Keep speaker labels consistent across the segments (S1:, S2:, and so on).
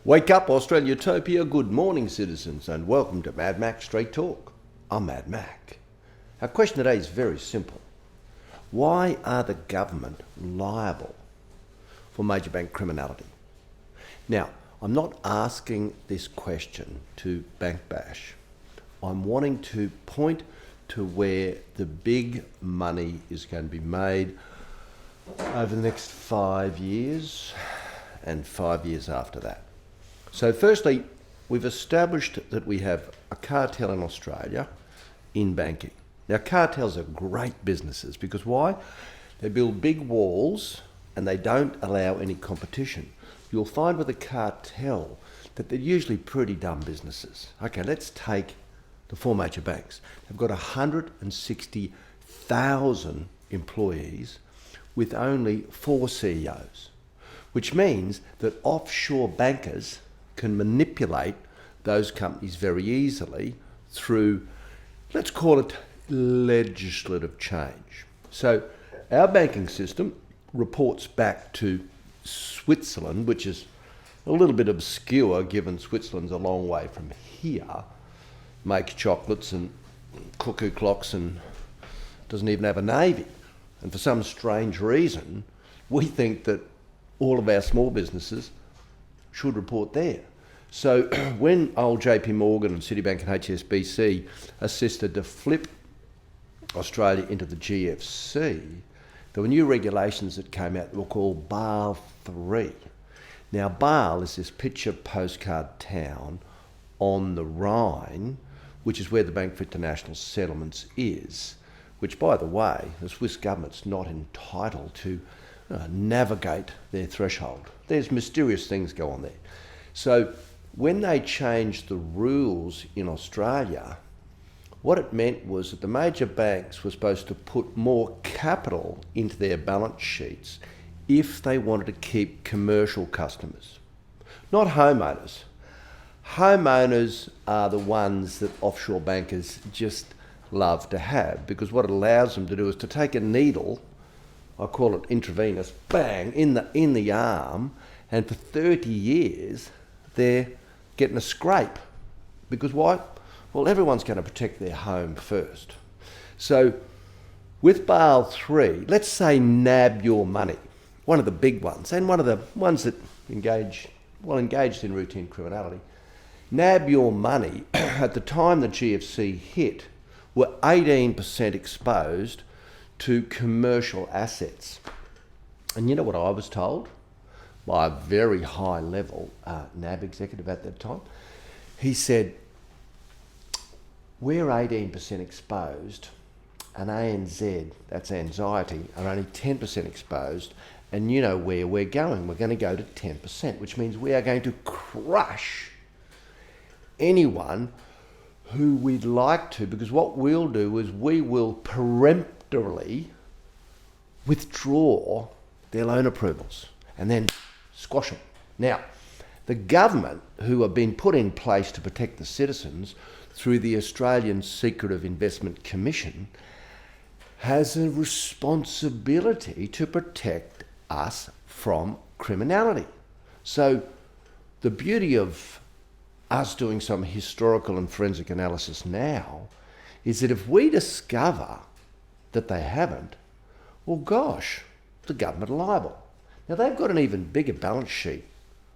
S1: Wake up, Australia-topia. Good morning, citizens, and welcome to Madmac Straight Talk. I'm Madmac. Our question today is very simple. Why are the government liable for major bank criminality? Now, I'm not asking this question to bank bash. I'm wanting to point to where the big money is going to be made over the next 5 years and 5 years after that. So firstly, we've established that we have a cartel in Australia in banking. Now, cartels are great businesses because why? They build big walls and they don't allow any competition. You'll find with a cartel that they're usually pretty dumb businesses. Okay, let's take the four major banks. They've got 160,000 employees with only 4 CEOs, which means that offshore bankers can manipulate those companies very easily through, let's call it, legislative change. So our banking system reports back to Switzerland, which is a little bit obscure given Switzerland's a long way from here, makes chocolates and cuckoo clocks and doesn't even have a navy. And for some strange reason, we think that all of our small businesses should report there. So when old JP Morgan and Citibank and HSBC assisted to flip Australia into the GFC, there were new regulations that came out that were called Basel III. Now, Basel is this picture postcard town on the Rhine, which is where the Bank for International Settlements is, which, by the way, the Swiss government's not entitled to navigate their threshold. There's mysterious things go on there. So when they changed the rules in Australia, what it meant was that the major banks were supposed to put more capital into their balance sheets if they wanted to keep commercial customers, not homeowners. Homeowners are the ones that offshore bankers just love to have, because what it allows them to do is to take a needle, I call it intravenous, bang, in the arm, and for 30 years they're getting a scrape. Because why? Well, everyone's going to protect their home first. So with Basel III, let's say nab your money, one of the big ones, and one of the ones that engaged in routine criminality. Nab your money, at the time the GFC hit, were 18% exposed to commercial assets. And you know what I was told by a very high level NAB executive at that time? He said, we're 18% exposed, and ANZ, that's anxiety, are only 10% exposed, and you know where we're going. We're going to go to 10%, which means we are going to crush anyone who we'd like to, because what we'll do is we will peremptorily withdraw their loan approvals and then squash them. Now, the government, who have been put in place to protect the citizens through the Australian Secretive Investment Commission, has a responsibility to protect us from criminality. So the beauty of us doing some historical and forensic analysis now is that if we discover that they haven't, well, gosh, the government are liable. Now, they've got an even bigger balance sheet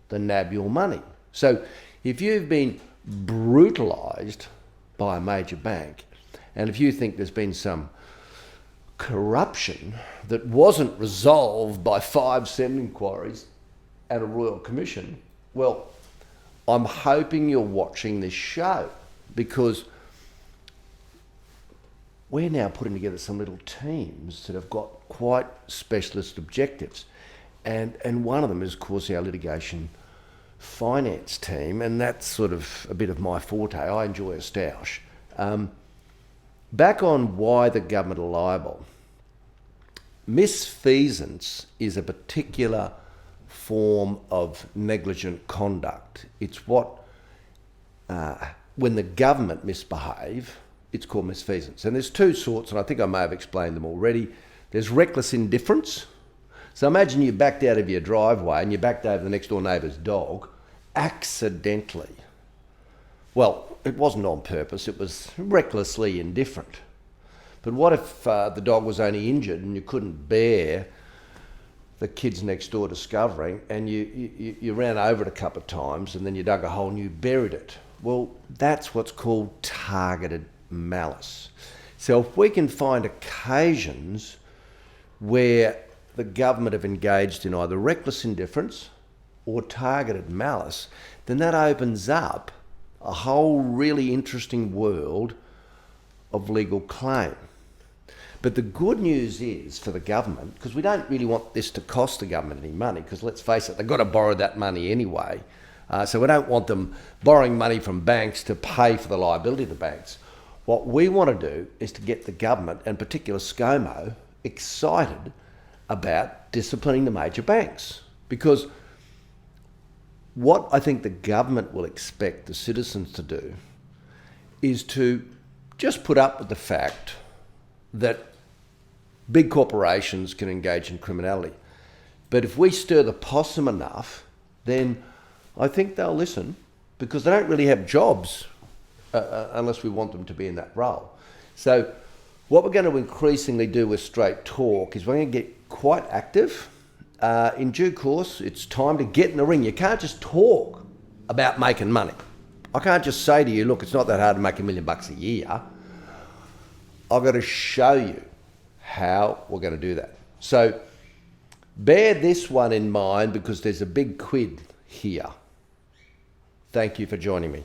S1: than nab your money. So if you've been brutalised by a major bank, and if you think there's been some corruption that wasn't resolved by 5 Senate inquiries and a Royal Commission, well, I'm hoping you're watching this show, because we're now putting together some little teams that have got quite specialist objectives. And one of them is, of course, our litigation finance team, and that's sort of a bit of my forte. I enjoy a stoush. Back on why the government are liable. Misfeasance is a particular form of negligent conduct. It's what, when the government misbehave, it's called misfeasance. And there's 2 sorts, and I think I may have explained them already. There's reckless indifference. So imagine you backed out of your driveway and you backed over the next door neighbour's dog, accidentally, well, it wasn't on purpose, it was recklessly indifferent. But what if the dog was only injured and you couldn't bear the kids next door discovering, and you ran over it a couple of times and then you dug a hole and you buried it? Well, that's what's called targeted malice. So if we can find occasions where the government have engaged in either reckless indifference or targeted malice, then that opens up a whole really interesting world of legal claim. But the good news is for the government, because we don't really want this to cost the government any money, because let's face it, they've got to borrow that money anyway. So we don't want them borrowing money from banks to pay for the liability of the banks. What we want to do is to get the government, and particular ScoMo, excited about disciplining the major banks. Because what I think the government will expect the citizens to do is to just put up with the fact that big corporations can engage in criminality. But if we stir the possum enough, then I think they'll listen, because they don't really have jobs unless we want them to be in that role. So what we're going to increasingly do with Straight Talk is we're going to get quite active. In due course, it's time to get in the ring. You can't just talk about making money. I can't just say to you, look, it's not that hard to make $1 million a year. I've got to show you how we're going to do that. So bear this one in mind, because there's a big quid here. Thank you for joining me.